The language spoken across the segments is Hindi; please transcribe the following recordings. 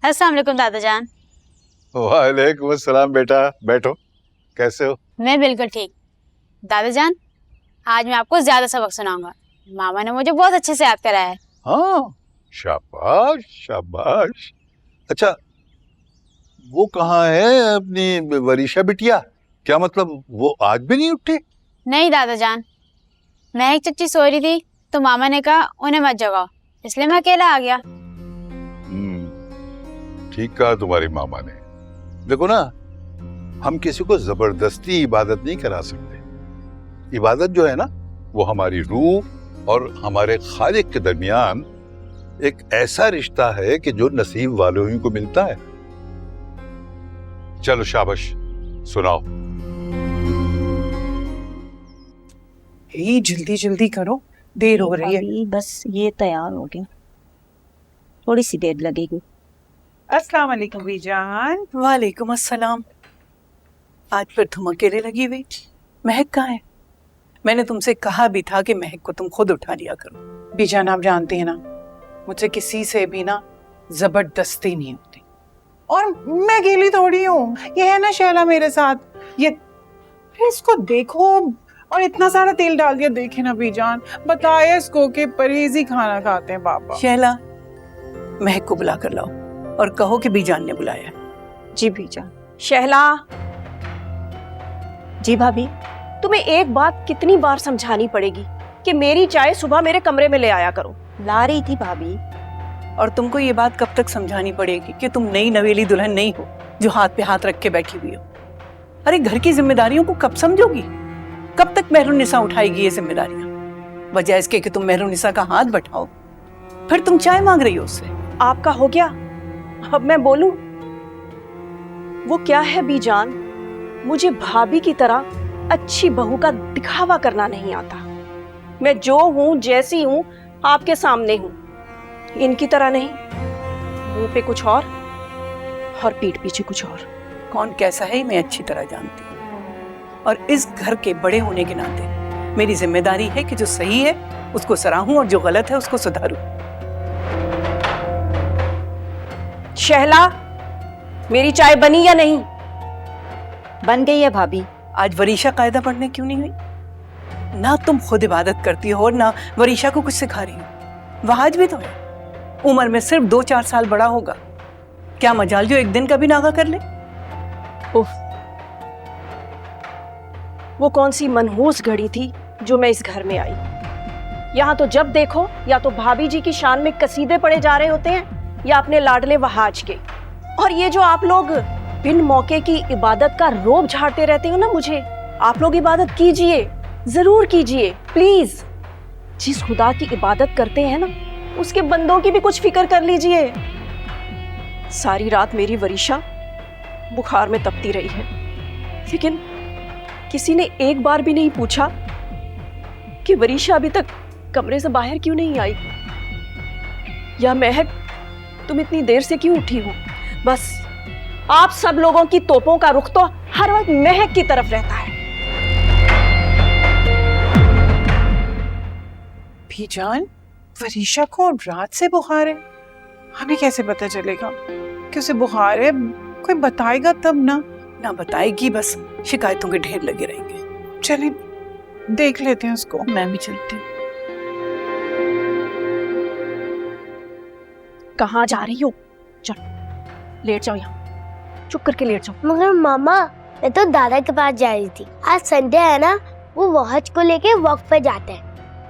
अस्सलाम वालेकुम दादा जान। वालेकुम अस्सलाम बेटा, बैठो। कैसे हो? मैं बिल्कुल ठीक। दादा जान, आज मैं आपको ज्यादा सबक सुनाऊंगा। मामा ने मुझे बहुत अच्छे से याद कराया है। हाँ, शाबाश शाबाश। अच्छा, वो कहाँ है अपनी वरीशा बिटिया? क्या मतलब वो आज भी नहीं उठी? नहीं दादा जान, महक चच्ची सो रही थी तो मामा ने कहा उन्हें मत जगाओ, इसलिए मैं अकेला आ गया। ठीक कहा तुम्हारी मामा ने। देखो ना, हम किसी को जबरदस्ती इबादत नहीं करा सकते। इबादत जो है ना, वो हमारी रूह और हमारे खालिक के दरमियान एक ऐसा रिश्ता है कि जो नसीब वालों ही को मिलता है। चलो शाबाश, सुनाओ। जल्दी जल्दी करो, देर हो रही है। अभी बस ये तैयार हो गया, थोड़ी सी देर लगेगी। अस्सलाम वालेकुम बीजान। वालेकुम अस्सलाम। आज फिर तुम अकेले लगी हुई। महक कहाँ है? मैंने तुमसे कहा भी था कि महक को तुम खुद उठा लिया करो। बीजान, आप जानते हैं ना, मुझसे किसी से भी ना जबरदस्ती नहीं होती। और मैं अकेली थोड़ी हूँ, ये है ना शैला मेरे साथ। ये इसको देखो, और इतना सारा तेल डाल दिया। देखे ना बीजान, बताया इसको कि परहेजी खाना खाते हैं पापा। शैला, महक को बुला कर लाओ और कहो कि बीजान ने बुलाया। जी बीजान। शहला। जी भाभी, तुम्हें एक बात कितनी बार समझानी पड़ेगी कि मेरी चाय सुबह मेरे कमरे में ले आया करो। ला रही थी भाभी। और तुमको ये बात कब तक समझानी पड़ेगी कि तुम नई नवेली दुल्हन नहीं हो जो हाथ पे हाथ रख के बैठी हुई हो। अरे घर की जिम्मेदारियों को कब समझोगी? कब तक मेहरुन्निसा उठाएगी ये जिम्मेदारियां? वजह इसके कि तुम मेहरुन्निसा का हाथ बटाओ, फिर तुम चाय मांग रही हो उससे। आपका हो गया, अब मैं बोलूं? वो क्या है बीजान, मुझे भाभी की तरह अच्छी बहू का दिखावा करना नहीं आता। मैं जो हूं, जैसी हूं, आपके सामने हूं, इनकी तरह नहीं। मुंह पे कुछ और पीठ पीछे कुछ और। कौन कैसा है मैं अच्छी तरह जानती हूँ, और इस घर के बड़े होने के नाते मेरी जिम्मेदारी है कि जो सही है उसको सराहूं और जो गलत है उसको सुधारूं। शहला, मेरी चाय बनी या नहीं? बन गई है भाभी। आज वरीशा कायदा पढ़ने क्यों नहीं हुई? ना तुम खुद इबादत करती हो और ना वरीशा को कुछ सिखा रही हो। वहाज भी तो है, उम्र में सिर्फ 2-4 साल बड़ा होगा। क्या मजाल जो एक दिन का भी नागा कर ले। वो कौन सी मनहूस घड़ी थी जो मैं इस घर में आई। यहाँ तो जब देखो या तो भाभी जी की शान में कसीदे पड़े जा रहे होते हैं या अपने लाडले वहाज के। और ये जो आप लोग बिन मौके की इबादत का रोब झाड़ते रहते हो ना मुझे, आप लोग इबादत कीजिए, जरूर कीजिए प्लीज। जिस खुदा की इबादत करते हैं ना, उसके बंदों की भी कुछ फिक्र कर लीजिए। सारी रात मेरी वरीशा बुखार में तपती रही है, लेकिन किसी ने एक बार भी नहीं पूछा कि वरीशा अभी तक कमरे से बाहर क्यों नहीं आई, या महक तुम इतनी देर से क्यों उठी हो। बस आप सब लोगों की तोपों का रुख तो हर वक्त महक की तरफ रहता है। बीजान, वरीशा को रात से बुखार है, हमें कैसे पता चलेगा कि उसे बुखार है? कोई बताएगा तब ना। ना बताएगी, बस शिकायतों के ढेर लगे रहेंगे। चलिए देख लेते हैं उसको। मैं भी चलती हूँ। कहाँ जा रही हो? चलो लेट जाओ, यहाँ चुप करके लेट जाओ। मगर मामा, मैं तो दादा के पास जा रही थी। आज संडे है ना, वो वॉच को लेके वॉक पे जाते हैं,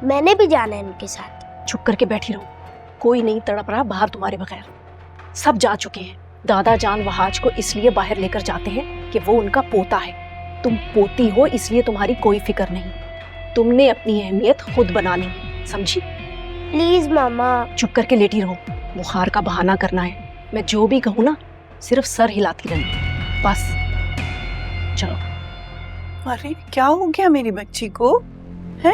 मैंने भी जाना है उनके साथ। चुप करके बैठी रहो, कोई नहीं तड़प रहा बाहर तुम्हारे बगैर। सब जा चुके हैं। दादा जान वहाज को इसलिए बाहर लेकर जाते हैं कि वो उनका पोता है। तुम पोती हो इसलिए तुम्हारी कोई फिक्र नहीं। तुमने अपनी अहमियत खुद बनानी, समझी? प्लीज मामा। चुप करके लेटी रहो, बुखार का बहाना करना है। मैं जो भी कहूँ ना, सिर्फ सर हिलाती रहना बस। चलो। अरे क्या हो गया मेरी बच्ची को? है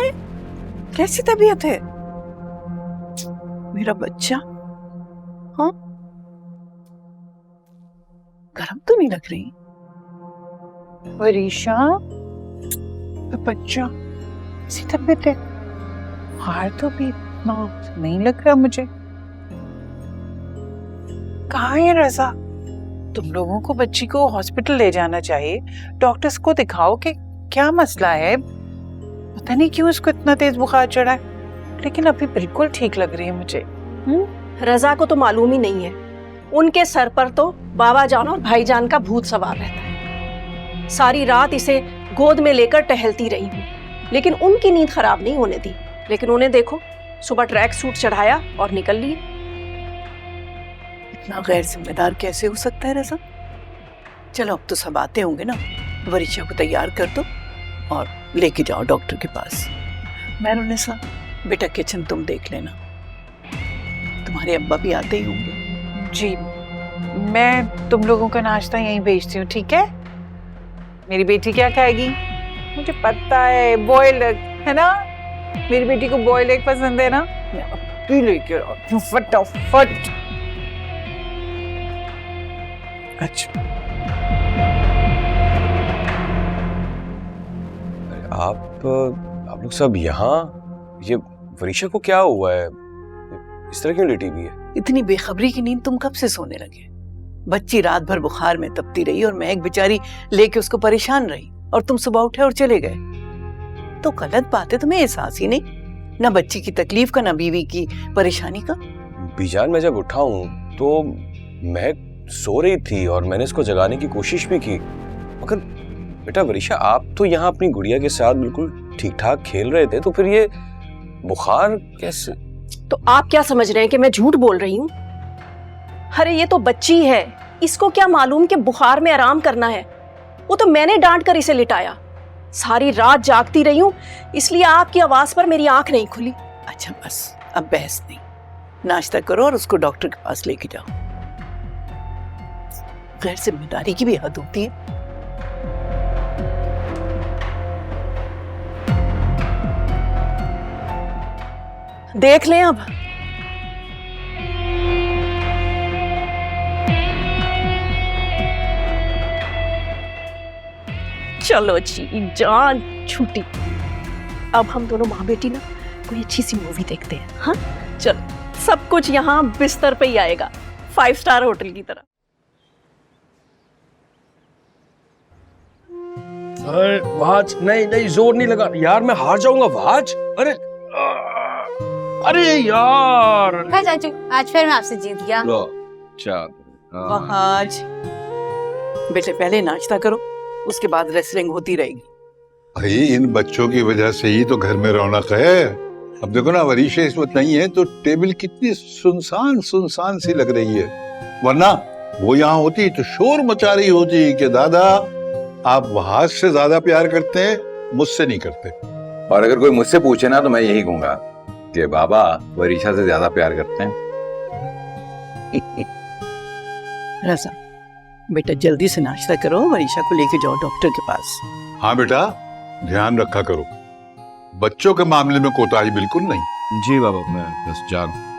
कैसी तबीयत है मेरा बच्चा? हाँ, गरम तो नहीं लग रही वरीशा? बच्चा ऐसी तबीयत है, हार तो भी नहीं लग रहा मुझे। कहाँ है रजा? तुम लोगों को बच्ची को हॉस्पिटल ले जाना चाहिए, डॉक्टर्स को दिखाओ कि क्या मसला है। पता नहीं क्यों उसको इतना तेज बुखार चढ़ा है, लेकिन अभी बिल्कुल ठीक लग रही है मुझे। रजा को तो मालूम ही नहीं है, उनके सर पर तो बाबा जान और भाईजान का भूत सवार रहता है। सारी रात इसे गोद में लेकर टहलती रही हूँ, लेकिन उनकी नींद खराब नहीं होने दी। लेकिन उन्हें देखो, सुबह ट्रैक सूट चढ़ाया और निकल लिए। इतना गैर जिम्मेदार कैसे हो सकता है रजा? चलो अब तो सब आते होंगे ना, वरीशा को तैयार कर दो और लेके जाओ डॉक्टर के पास। मैनुनिसा, बेटा किचन तुम देख लेना, तुम्हारे अब्बा भी आते ही होंगे। जी, मैं तुम लोगों का नाश्ता यहीं भेजती हूँ, ठीक है? मेरी बेटी क्या खाएगी? मुझे पता है, बॉइल्ड एग है ना? मेरी बेटी को बॉइल्ड एग पसंद है ना? मैं अभी लेके आती हूँ फटाफट। अच्छा, आप लोग सब यहाँ? ये वरीशा को क्या हुआ है? इस तरह क्यों लेटी हुई है? इतनी बेखबरी की नींद तुम कब से सोने लगे? बच्ची रात भर बुखार में तपती रही और महक बेचारी लेके उसको परेशान रही, और तुम सुबह उठे और चले गए। तो गलत बात है, तुम्हें एहसास ही नहीं, ना बच्ची की तकलीफ का, ना बीवी की परेशानी का। बीजान, मैं जब उठा हूँ तो महक सो रही थी और मैंने इसको जगाने की कोशिश भी की, मगर बेटा वरीशा, आप तो यहाँ अपनी गुड़िया के साथ बिल्कुल ठीक ठाक खेल रहे थे, तो फिर ये बुखार कैसे? तो आप क्या समझ रहे हैं कि मैं झूठ बोल रही हूँ? अरे ये तो बच्ची है, इसको क्या मालूम कि बुखार में आराम करना है। वो तो मैंने डांट कर इसे लिटाया। सारी रात जागती रही हूँ, इसलिए आपकी आवाज पर मेरी आंख नहीं खुली। अच्छा बस, अब बहस नहीं, नाश्ता करो और उसको डॉक्टर के पास लेके जाओ। गैर जिम्मेदारी की भी हद होती है। देख लें अब। चलो जी, जान छूटी। अब हम दोनों माँ बेटी ना कोई अच्छी सी मूवी देखते हैं। हाँ चलो, सब कुछ यहाँ बिस्तर पे ही आएगा, 5 स्टार होटल की तरह। अरे वाज, नहीं जोर नहीं लगा यार, मैं हार जाऊंगा वाज। अरे यार, हाँ चाचू, आज फिर मैं आपसे जीत गया। लो चार। वहाज, बेटे पहले नाश्ता करो, उसके बाद रेसलिंग होती रहेगी। भाई इन बच्चों की वजह से ही तो घर में रौनक है। अब देखो ना, वरीशा इस वक्त नहीं है तो टेबल कितनी सुनसान सी लग रही है, वरना वो यहाँ होती तो शोर मचा रही होती कि दादा आप वहाज से ज्यादा प्यार करते हैं, मुझसे नहीं करते। और अगर कोई मुझसे पूछे ना तो मैं यही कहूंगा कि बाबा वरीशा से ज्यादा प्यार करते हैं। रजा, बेटा जल्दी से नाश्ता करो, वरीशा को लेके जाओ डॉक्टर के पास। हाँ बेटा, ध्यान रखा करो, बच्चों के मामले में कोताही बिल्कुल नहीं। जी बाबा, मैं बस जा रहा हूं।